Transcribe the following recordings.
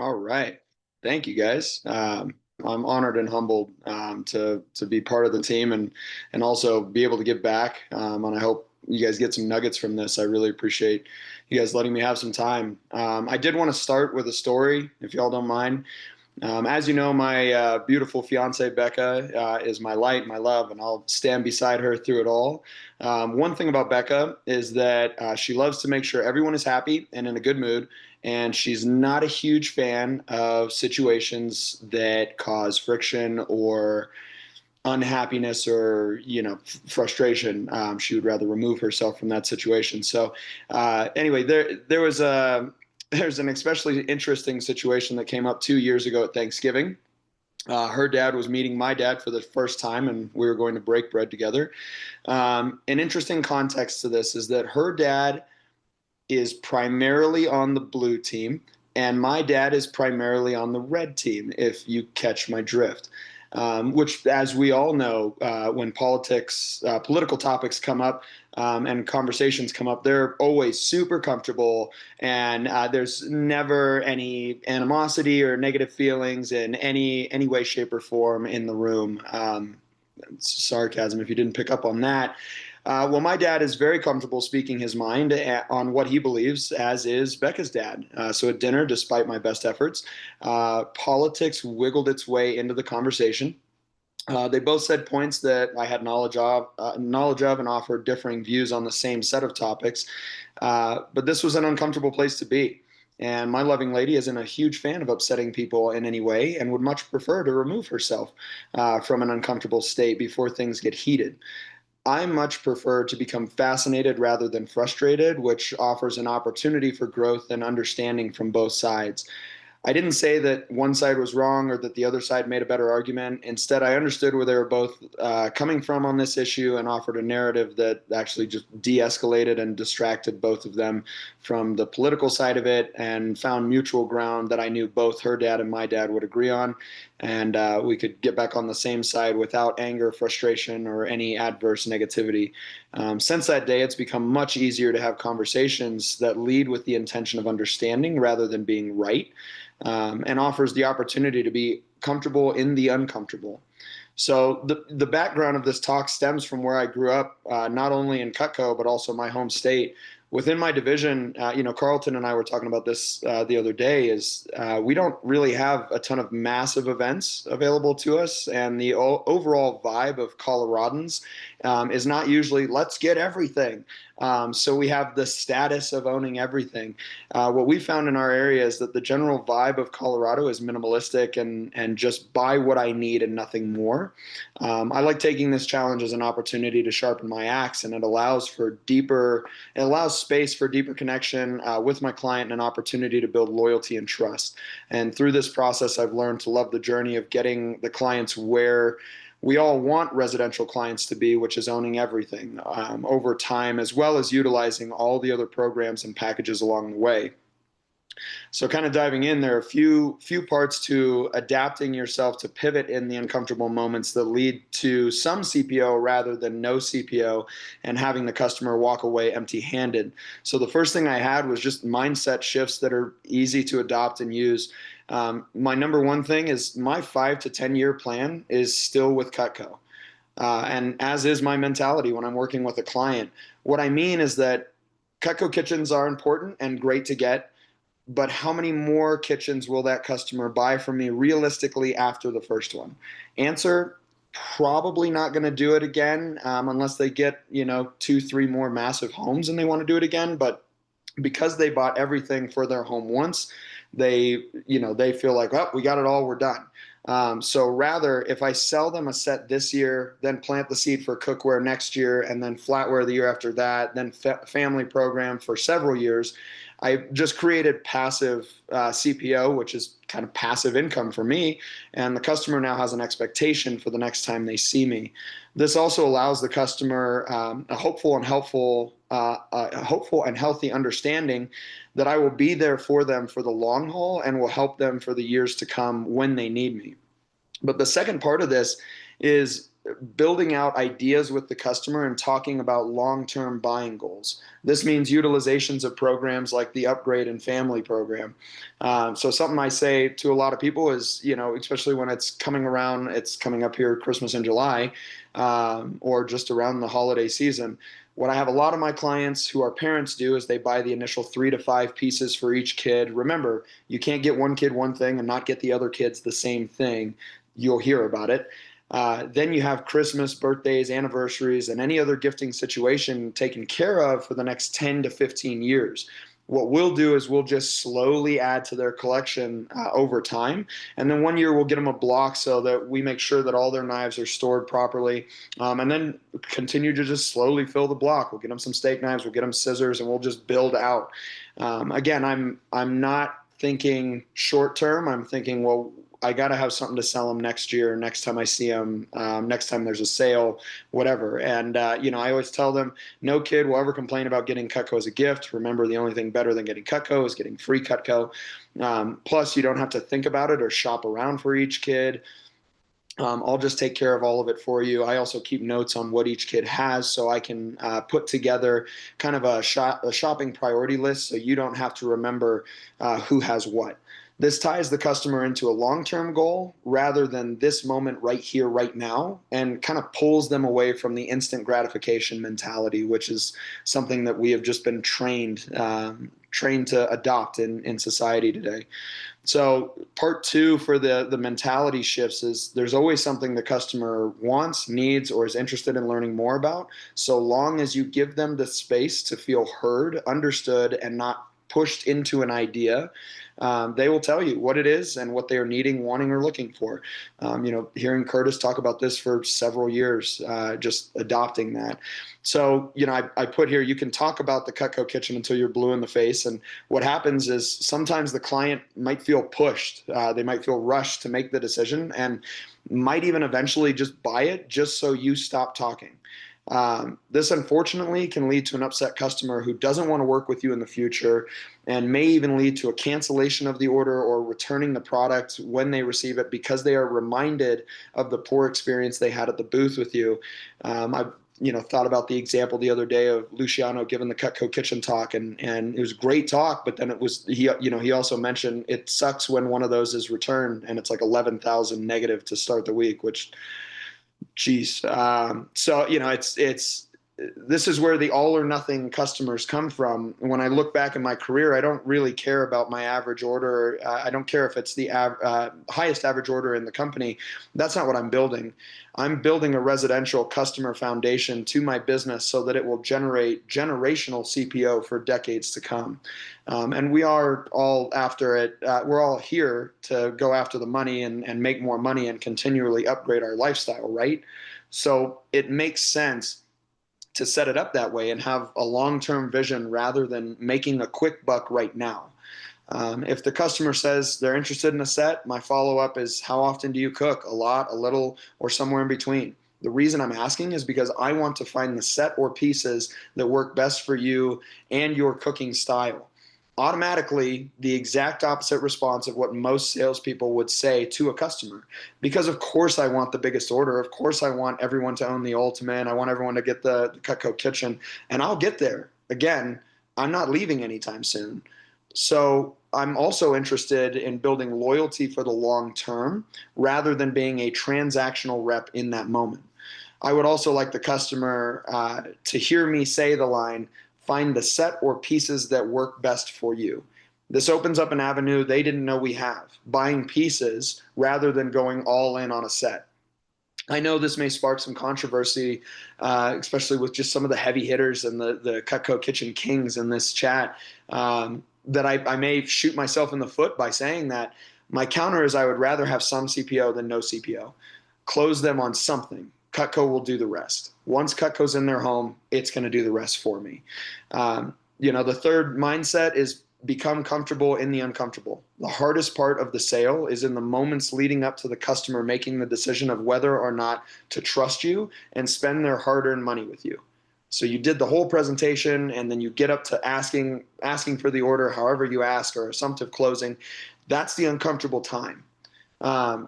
All right. Thank you guys. I'm honored and humbled to be part of the team and also be able to give back. And I hope you guys get some nuggets from this. I really appreciate you guys letting me have some time. I did want to start with a story, if y'all don't mind. As you know, my beautiful fiance Becca is my light, my love, and I'll stand beside her through it all. One thing about Becca is that she loves to make sure everyone is happy and in a good mood, and she's not a huge fan of situations that cause friction or unhappiness or frustration. She would rather remove herself from that situation. So anyway, there's an especially interesting situation that came up 2 years ago at Thanksgiving. Her dad was meeting my dad for the first time, and we were going to break bread together. An interesting context to this is that her dad is primarily on the blue team, and my dad is primarily on the red team, if you catch my drift. Which, as we all know, when political topics come up and conversations come up, they're always super comfortable, and there's never any animosity or negative feelings in any way, shape, or form in the room. Sarcasm, if you didn't pick up on that. Well, my dad is very comfortable speaking his mind on what he believes, as is Becca's dad. So at dinner, despite my best efforts, politics wiggled its way into the conversation. They both said points that I had knowledge of, and offered differing views on the same set of topics. But this was an uncomfortable place to be. And my loving lady isn't a huge fan of upsetting people in any way and would much prefer to remove herself from an uncomfortable state before things get heated. I much prefer to become fascinated rather than frustrated, which offers an opportunity for growth and understanding from both sides. I didn't say that one side was wrong or that the other side made a better argument. Instead, I understood where they were both coming from on this issue and offered a narrative that actually just de escalated and distracted both of them from the political side of it, and found mutual ground that I knew both her dad and my dad would agree on. And we could get back on the same side without anger, frustration, or any adverse negativity. Since that day, it's become much easier to have conversations that lead with the intention of understanding rather than being right, and offers the opportunity to be comfortable in the uncomfortable. So the background of this talk stems from where I grew up, not only in Cutco but also my home state. Within my division, Carlton and I were talking about this the other day. Is we don't really have a ton of massive events available to us, and the overall vibe of Coloradans is not usually let's get everything. So we have the status of owning everything. What we found in our area is that the general vibe of Colorado is minimalistic and just buy what I need and nothing more. I like taking this challenge as an opportunity to sharpen my axe, and it allows space for deeper connection with my client and an opportunity to build loyalty and trust. And through this process, I've learned to love the journey of getting the clients where we all want residential clients to be, which is owning everything over time, as well as utilizing all the other programs and packages along the way. So kind of diving in, there are a few parts to adapting yourself to pivot in the uncomfortable moments that lead to some CPO rather than no CPO, and having the customer walk away empty-handed. So the first thing I had was just mindset shifts that are easy to adopt and use. My number one thing is my 5 to 10 year plan is still with Cutco. And as is my mentality when I'm working with a client. What I mean is that Cutco kitchens are important and great to get, but how many more kitchens will that customer buy from me realistically after the first one? Answer, probably not going to do it again unless they get, 2, 3 more massive homes and they want to do it again. But because they bought everything for their home once, they feel like, oh, we got it all, we're done. So rather, if I sell them a set this year, then plant the seed for cookware next year, and then flatware the year after that, then family program for several years, I just created passive CPO, which is kind of passive income for me, and the customer now has an expectation for the next time they see me. This also allows the customer a hopeful and healthy understanding that I will be there for them for the long haul and will help them for the years to come when they need me. But the second part of this is building out ideas with the customer and talking about long-term buying goals. This means utilizations of programs like the upgrade and family program. So something I say to a lot of people is, especially when it's coming around, it's coming up here, Christmas in July, or just around the holiday season. What I have a lot of my clients who are parents do is they buy the initial 3 to 5 pieces for each kid. Remember, you can't get one kid one thing and not get the other kids the same thing. You'll hear about it. Then you have Christmas, birthdays, anniversaries, and any other gifting situation taken care of for the next 10 to 15 years. What we'll do is we'll just slowly add to their collection over time. And then one year we'll get them a block so that we make sure that all their knives are stored properly. And then continue to just slowly fill the block. We'll get them some steak knives, we'll get them scissors, and we'll just build out. Again, I'm not thinking short term. I'm thinking, well, I got to have something to sell them next year, next time I see them, next time there's a sale, whatever. And, I always tell them, no kid will ever complain about getting Cutco as a gift. Remember, the only thing better than getting Cutco is getting free Cutco. Plus, you don't have to think about it or shop around for each kid. I'll just take care of all of it for you. I also keep notes on what each kid has so I can put together kind of a shopping priority list so you don't have to remember who has what. This ties the customer into a long-term goal rather than this moment right here, right now, and kind of pulls them away from the instant gratification mentality, which is something that we have just been trained to adopt in society today. So part 2 for the mentality shifts is there's always something the customer wants, needs, or is interested in learning more about, so long as you give them the space to feel heard, understood, and not pushed into an idea. They will tell you what it is and what they are needing, wanting, or looking for. Hearing Curtis talk about this for several years, just adopting that. So, I put here, you can talk about the Cutco kitchen until you're blue in the face. And what happens is sometimes the client might feel pushed. They might feel rushed to make the decision and might even eventually just buy it just so you stop talking. This unfortunately can lead to an upset customer who doesn't want to work with you in the future and may even lead to a cancellation of the order or returning the product when they receive it because they are reminded of the poor experience they had at the booth with you. I thought about the example the other day of Luciano giving the Cutco kitchen talk, and it was a great talk, but then it was, he also mentioned it sucks when one of those is returned and it's like 11,000 negative to start the week, which, geez. So, this is where the all or nothing customers come from. When I look back in my career, I don't really care about my average order. I don't care if it's the highest average order in the company. That's not what I'm building. I'm building a residential customer foundation to my business so that it will generate generational CPO for decades to come. And we are all after it. We're all here to go after the money and make more money and continually upgrade our lifestyle, right? So it makes sense to set it up that way and have a long-term vision rather than making a quick buck right now. If the customer says they're interested in a set, my follow-up is, how often do you cook? A lot, a little, or somewhere in between? The reason I'm asking is because I want to find the set or pieces that work best for you and your cooking style. Automatically the exact opposite response of what most salespeople would say to a customer. Because of course I want the biggest order. Of course I want everyone to own the Ultimate. I want everyone to get the Cutco kitchen, and I'll get there. Again, I'm not leaving anytime soon. So I'm also interested in building loyalty for the long term rather than being a transactional rep in that moment. I would also like the customer to hear me say the line, find the set or pieces that work best for you. This opens up an avenue they didn't know we have, buying pieces rather than going all in on a set. I know this may spark some controversy, especially with just some of the heavy hitters and the Cutco Kitchen Kings in this chat, that I may shoot myself in the foot by saying that. My counter is I would rather have some CPO than no CPO. Close them on something. Cutco will do the rest. Once Cutco's in their home, it's going to do the rest for me. The third mindset is become comfortable in the uncomfortable. The hardest part of the sale is in the moments leading up to the customer making the decision of whether or not to trust you and spend their hard-earned money with you. So you did the whole presentation, and then you get up to asking for the order, however you ask, or assumptive closing. That's the uncomfortable time.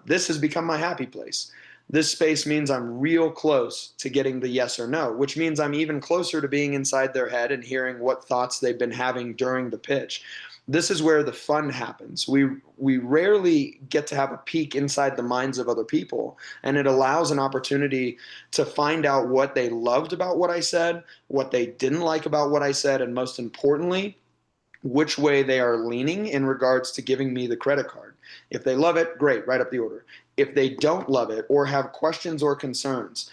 This has become my happy place. This space means I'm real close to getting the yes or no, which means I'm even closer to being inside their head and hearing what thoughts they've been having during the pitch. This is where the fun happens. We rarely get to have a peek inside the minds of other people, and it allows an opportunity to find out what they loved about what I said, what they didn't like about what I said, and most importantly, which way they are leaning in regards to giving me the credit card. If they love it, great, write up the order. If they don't love it or have questions or concerns,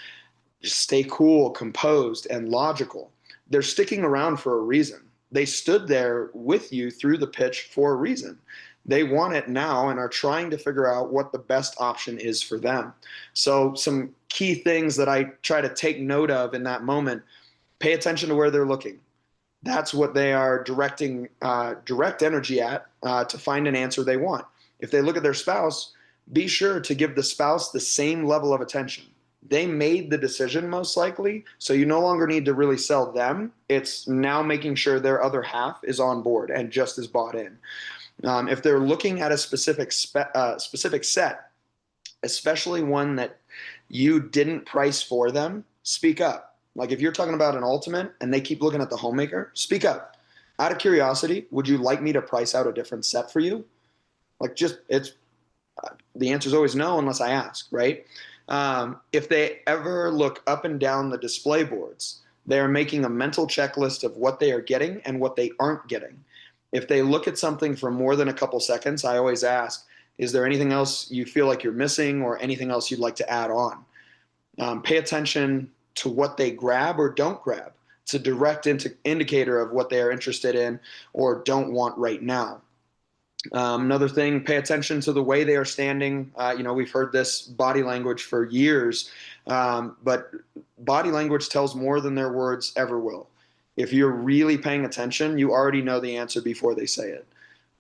just stay cool, composed, and logical. They're sticking around for a reason. They stood there with you through the pitch for a reason. They want it now and are trying to figure out what the best option is for them. So some key things that I try to take note of in that moment: pay attention to where they're looking. That's what they are directing direct energy at to find an answer they want. If they look at their spouse, be sure to give the spouse the same level of attention. They made the decision most likely, so you no longer need to really sell them. It's now making sure their other half is on board and just as bought in. If they're looking at a specific set, especially one that you didn't price for them, speak up. Like if you're talking about an ultimate and they keep looking at the homemaker, speak up. Out of curiosity, would you like me to price out a different set for you? Like the answer is always no unless I ask, right? If they ever look up and down the display boards, they're making a mental checklist of what they are getting and what they aren't getting. If they look at something for more than a couple seconds, I always ask, is there anything else you feel like you're missing or anything else you'd like to add on? Pay attention to what they grab or don't grab. It's a direct indicator of what they are interested in or don't want right now. Another thing, pay attention to the way they are standing. We've heard this body language for years, but body language tells more than their words ever will. If you're really paying attention, you already know the answer before they say it.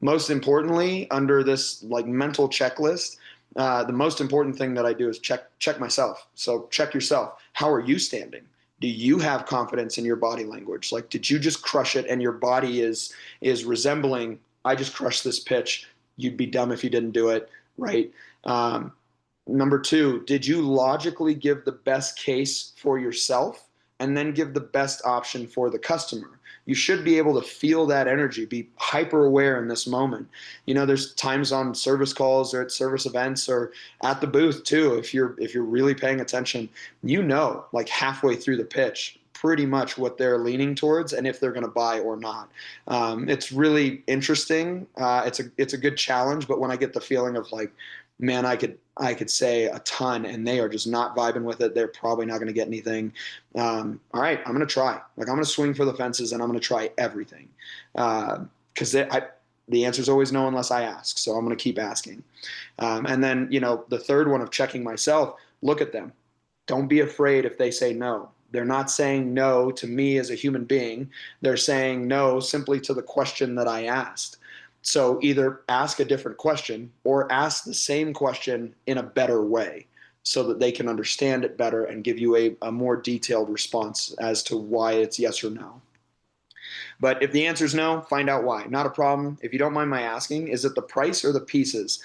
Most importantly, under this like mental checklist, the most important thing that I do is check myself. So check yourself. How are you standing? Do you have confidence in your body language? Like, did you just crush it and your body is resembling, I just crushed this pitch. You'd be dumb if you didn't do it, right? Number two, did you logically give the best case for yourself and then give the best option for the customer? You should be able to feel that energy, be hyper aware in this moment. There's times on service calls or at service events or at the booth too. If you're really paying attention, like halfway through the pitch, pretty much what they're leaning towards and if they're going to buy or not. It's really interesting. It's a good challenge, but when I get the feeling of like, man, I could say a ton and they are just not vibing with it, they're probably not going to get anything. All right, I'm going to try. Like I'm going to swing for the fences and I'm going to try everything. Because the answer is always no unless I ask. So I'm going to keep asking. And then, the third one of checking myself, look at them. Don't be afraid if they say no. They're not saying no to me as a human being. They're saying no simply to the question that I asked. So either ask a different question or ask the same question in a better way so that they can understand it better and give you a more detailed response as to why it's yes or no. But if the answer is no, find out why. Not a problem. If you don't mind my asking, is it the price or the pieces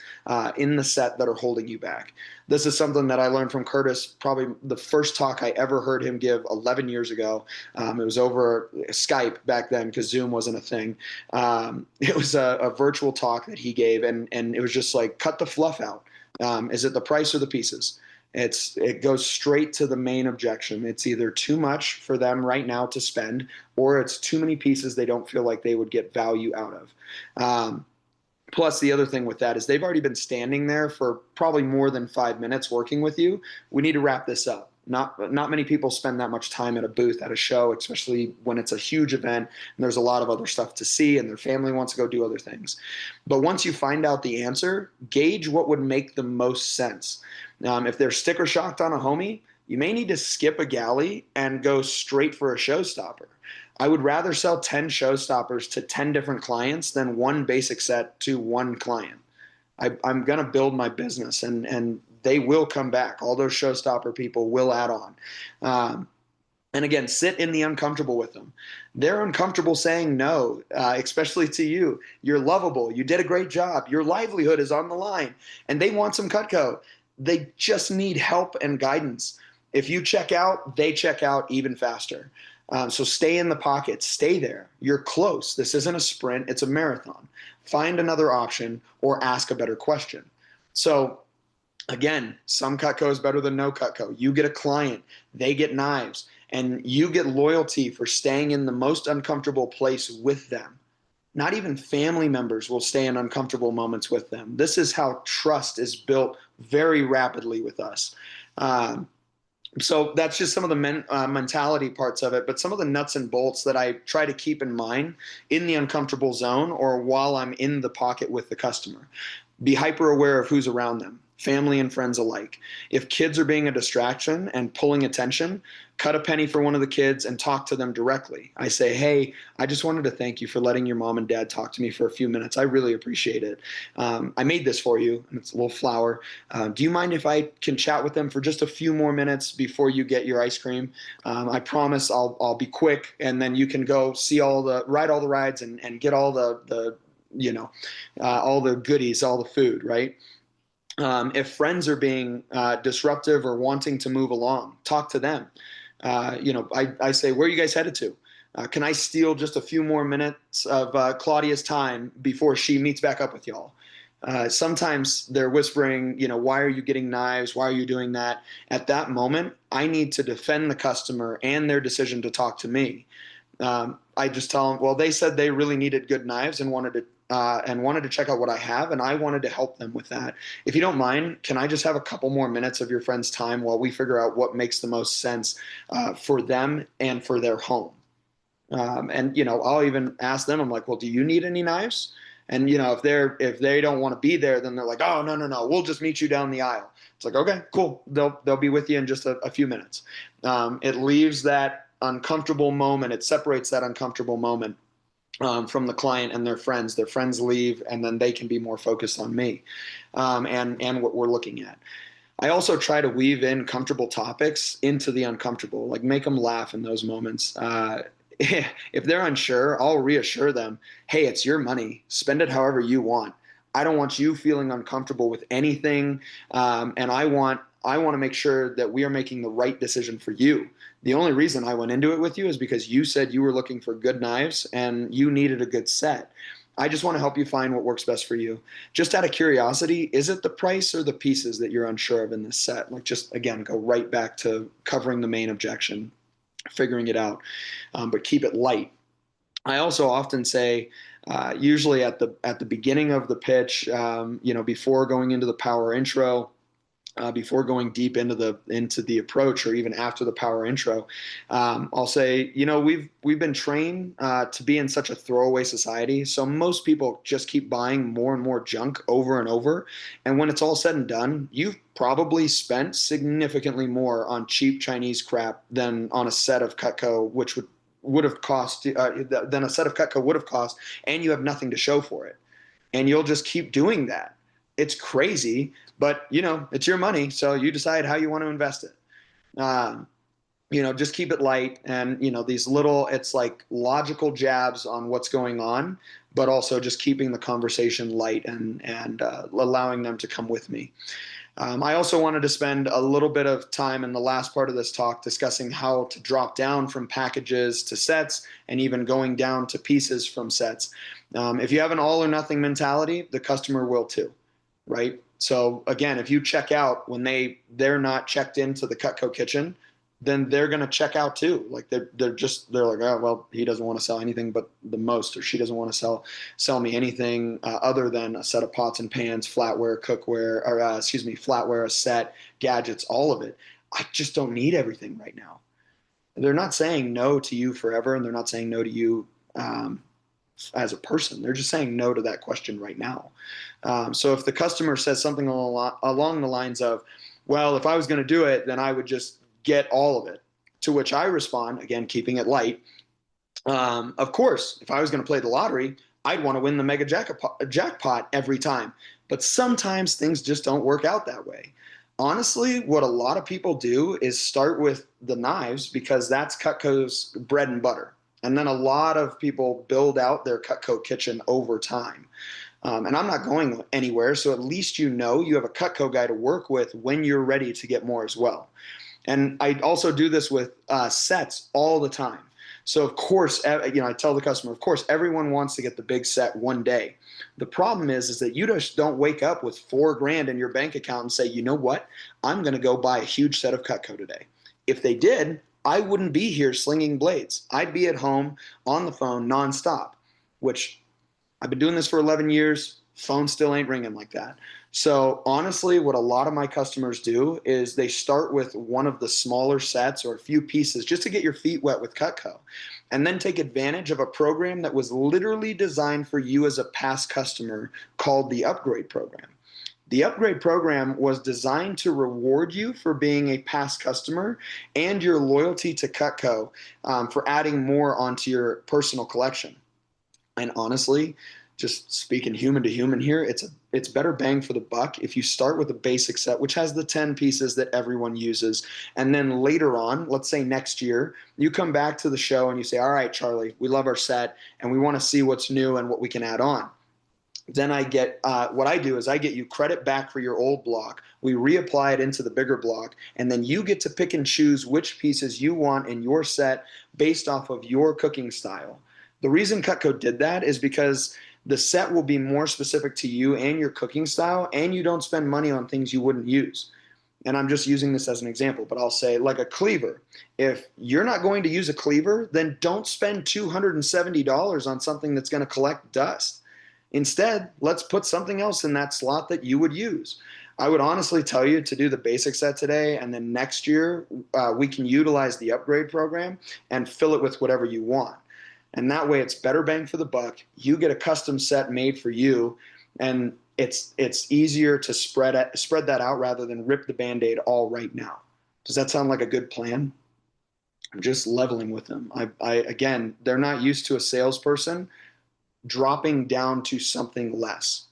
in the set that are holding you back? This is something that I learned from Curtis, probably the first talk I ever heard him give 11 years ago. It was over Skype back then because Zoom wasn't a thing. It was a virtual talk that he gave, and it was just like, cut the fluff out. Is it the price or the pieces? It goes straight to the main objection. It's either too much for them right now to spend, or it's too many pieces they don't feel like they would get value out of. Plus, the other thing with that is they've already been standing there for probably more than 5 minutes working with you. We need to wrap this up. Not many people spend that much time at a booth at a show, especially when it's a huge event and there's a lot of other stuff to see and their family wants to go do other things. But once you find out the answer, gauge what would make the most sense. If they're sticker shocked on a homie, you may need to skip a galley and go straight for a showstopper. I would rather sell 10 showstoppers to 10 different clients than one basic set to one client. I'm going to build my business and they will come back. All those showstopper people will add on. And again, sit in the uncomfortable with them. They're uncomfortable saying no, especially to you. You're lovable. You did a great job. Your livelihood is on the line. And they want some Cutco. They just need help and guidance. If you check out, they check out even faster. So stay in the pocket, stay there. You're close. This isn't a sprint, it's a marathon. Find another option or ask a better question. So again, some Cutco is better than no Cutco. You get a client, they get knives, and you get loyalty for staying in the most uncomfortable place with them. Not even family members will stay in uncomfortable moments with them. This is how trust is built very rapidly with us. So that's just some of the mentality parts of it, but some of the nuts and bolts that I try to keep in mind in the uncomfortable zone or while I'm in the pocket with the customer. Be hyper aware of who's around them, family and friends alike. If kids are being a distraction and pulling attention, cut a penny for one of the kids and talk to them directly. I say, hey, I just wanted to thank you for letting your mom and dad talk to me for a few minutes. I really appreciate it. I made this for you, and it's a little flour. Do you mind if I can chat with them for just a few more minutes before you get your ice cream? I promise I'll be quick, and then you can go ride all the rides and get all the all the goodies, all the food, right? If friends are being disruptive or wanting to move along, talk to them. I say, where are you guys headed to? Can I steal just a few more minutes of Claudia's time before she meets back up with y'all? Sometimes they're whispering, why are you getting knives? Why are you doing that? At that moment, I need to defend the customer and their decision to talk to me. I just tell them, well, they said they really needed good knives and wanted to check out what I have, and I wanted to help them with that. If you don't mind, can I just have a couple more minutes of your friend's time while we figure out what makes the most sense for them and for their home? I'll even ask them. I'm like, well, do you need any knives? And if they don't want to be there, then they're like, oh, no, we'll just meet you down the aisle. It's like, okay, cool. They'll be with you in just a few minutes. It leaves that uncomfortable moment. It separates that uncomfortable moment from the client and their friends. Their friends leave, and then they can be more focused on me and what we're looking at. I also try to weave in comfortable topics into the uncomfortable, like make them laugh in those moments. If they're unsure, I'll reassure them, hey, it's your money. Spend it however you want. I don't want you feeling uncomfortable with anything, and I want to make sure that we are making the right decision for you. The only reason I went into it with you is because you said you were looking for good knives and you needed a good set. I just want to help you find what works best for you. Just out of curiosity, is it the price or the pieces that you're unsure of in this set? Like, just again, go right back to covering the main objection, figuring it out, but keep it light. I also often say, usually at the beginning of the pitch, before going into the power intro, before going deep into the approach, or even after the power intro, I'll say, we've been trained to be in such a throwaway society, so most people just keep buying more and more junk over and over, and when it's all said and done, you've probably spent significantly more on cheap Chinese crap than on a set of Cutco, which would have cost than a set of Cutco would have cost, and you have nothing to show for it, and you'll just keep doing that. It's crazy, but it's your money, so you decide how you want to invest it. Just keep it light, and these little, it's like logical jabs on what's going on, but also just keeping the conversation light and allowing them to come with me. I also wanted to spend a little bit of time in the last part of this talk discussing how to drop down from packages to sets, and even going down to pieces from sets. If you have an all or nothing mentality, the customer will too, right? So again, if you check out when they're not checked into the Cutco kitchen, then they're going to check out too. Like they're like, oh, well, he doesn't want to sell anything but the most, or she doesn't want to sell me anything other than a set of pots and pans, flatware, cookware, or flatware, a set, gadgets, all of it. I just don't need everything right now. They're not saying no to you forever, and they're not saying no to you as a person. They're just saying no to that question right now. So if the customer says something along the lines of, well, if I was going to do it, then I would just get all of it. To which I respond, again, keeping it light. Of course, if I was going to play the lottery, I'd want to win the mega jackpot every time. But sometimes things just don't work out that way. Honestly, what a lot of people do is start with the knives because that's Cutco's bread and butter. And then a lot of people build out their Cutco kitchen over time. And I'm not going anywhere. So at least you know you have a Cutco guy to work with when you're ready to get more as well. And I also do this with sets all the time. So of course, I tell the customer, of course, everyone wants to get the big set one day. The problem is that you just don't wake up with $4,000 in your bank account and say, you know what, I'm going to go buy a huge set of Cutco today. If they did, I wouldn't be here slinging blades. I'd be at home on the phone nonstop, which I've been doing this for 11 years. Phone still ain't ringing like that. So honestly, what a lot of my customers do is they start with one of the smaller sets or a few pieces just to get your feet wet with Cutco, and then take advantage of a program that was literally designed for you as a past customer called the upgrade program. The upgrade program was designed to reward you for being a past customer and your loyalty to Cutco for adding more onto your personal collection. And honestly, just speaking human to human here, it's better bang for the buck if you start with a basic set, which has the 10 pieces that everyone uses. And then later on, let's say next year, you come back to the show and you say, all right, Charlie, we love our set and we want to see what's new and what we can add on. Then what I do is I get you credit back for your old block. We reapply it into the bigger block, and then you get to pick and choose which pieces you want in your set based off of your cooking style. The reason Cutco did that is because the set will be more specific to you and your cooking style, and you don't spend money on things you wouldn't use. And I'm just using this as an example, but I'll say like a cleaver. If you're not going to use a cleaver, then don't spend $270 on something that's going to collect dust. Instead, let's put something else in that slot that you would use. I would honestly tell you to do the basic set today, and then next year we can utilize the upgrade program and fill it with whatever you want. And that way it's better bang for the buck. You get a custom set made for you, and it's easier to spread that out rather than rip the Band-Aid all right now. Does that sound like a good plan? I'm just leveling with them. Again, they're not used to a salesperson dropping down to something less,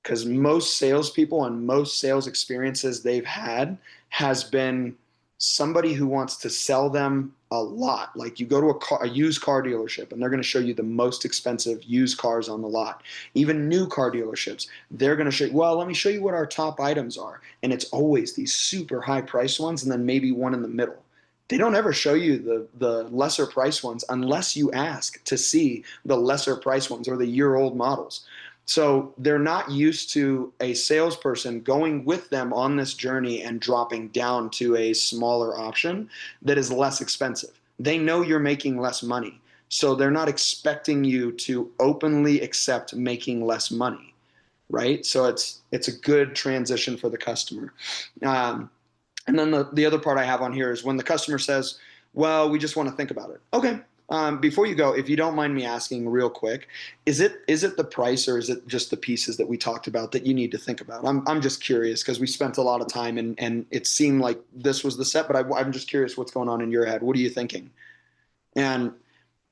because most salespeople and most sales experiences they've had has been somebody who wants to sell them a lot. Like you go to a used car dealership and they're going to show you the most expensive used cars on the lot. Even new car dealerships, they're going to show you, well, let me show you what our top items are. And it's always these super high priced ones and then maybe one in the middle. They don't ever show you the lesser price ones unless you ask to see the lesser price ones or the year-old models. So they're not used to a salesperson going with them on this journey and dropping down to a smaller option that is less expensive. They know you're making less money, so they're not expecting you to openly accept making less money, right? So it's a good transition for the customer. And then the other part I have on here is when the customer says, well, we just want to think about it. Okay. Before you go, if you don't mind me asking real quick, is it the price or is it just the pieces that we talked about that you need to think about? I'm just curious because we spent a lot of time and it seemed like this was the set, but I'm just curious what's going on in your head. What are you thinking? And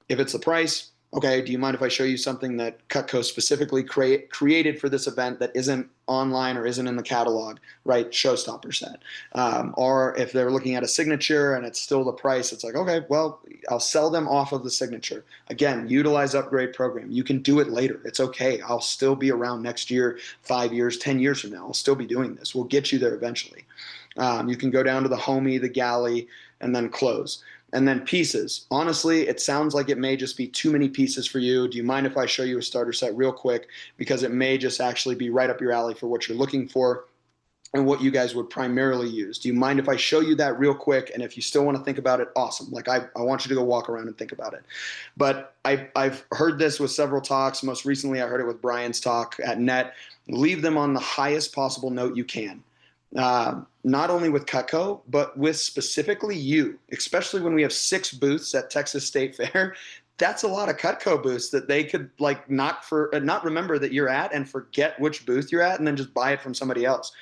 if it's the price, okay, do you mind if I show you something that Cutco specifically created for this event that isn't online or isn't in the catalog, right? Showstopper set. Or if they're looking at a signature and it's still the price, it's like, okay, well, I'll sell them off of the signature. Again, utilize upgrade program. You can do it later. It's okay. I'll still be around next year, 5 years, 10 years from now. I'll still be doing this. We'll get you there eventually. You can go down to the homie, the galley, and then close. And then pieces. Honestly, it sounds like it may just be too many pieces for you. Do you mind if I show you a starter set real quick? Because it may just actually be right up your alley for what you're looking for and what you guys would primarily use. Do you mind if I show you that real quick? And if you still want to think about it, awesome. Like I want you to go walk around and think about it. But I've heard this with several talks. Most recently, I heard it with Brian's talk at NET. Leave them on the highest possible note you can. Not only with Cutco, but with specifically you, especially when we have 6 booths at Texas State Fair. That's a lot of Cutco booths that they could like not remember that you're at and forget which booth you're at and then just buy it from somebody else.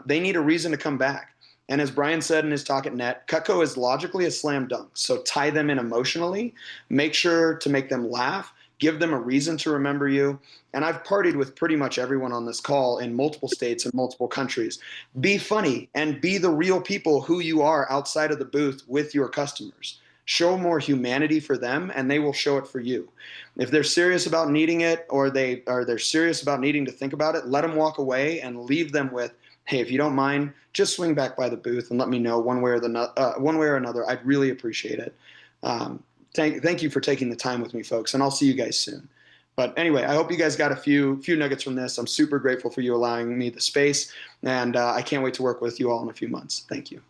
They need a reason to come back. And as Brian said in his talk at NET, Cutco is logically a slam dunk. So tie them in emotionally, make sure to make them laugh, give them a reason to remember you. And I've partied with pretty much everyone on this call in multiple states and multiple countries. Be funny and be the real people who you are outside of the booth with your customers. show more humanity for them, and they will show it for you. If they're serious about needing it, or they're serious about needing to think about it, let them walk away and leave them with, hey, if you don't mind, just swing back by the booth and let me know one way or another. I'd really appreciate it. Thank you for taking the time with me, folks, and I'll see you guys soon. But anyway, I hope you guys got a few nuggets from this. I'm super grateful for you allowing me the space, and I can't wait to work with you all in a few months. Thank you.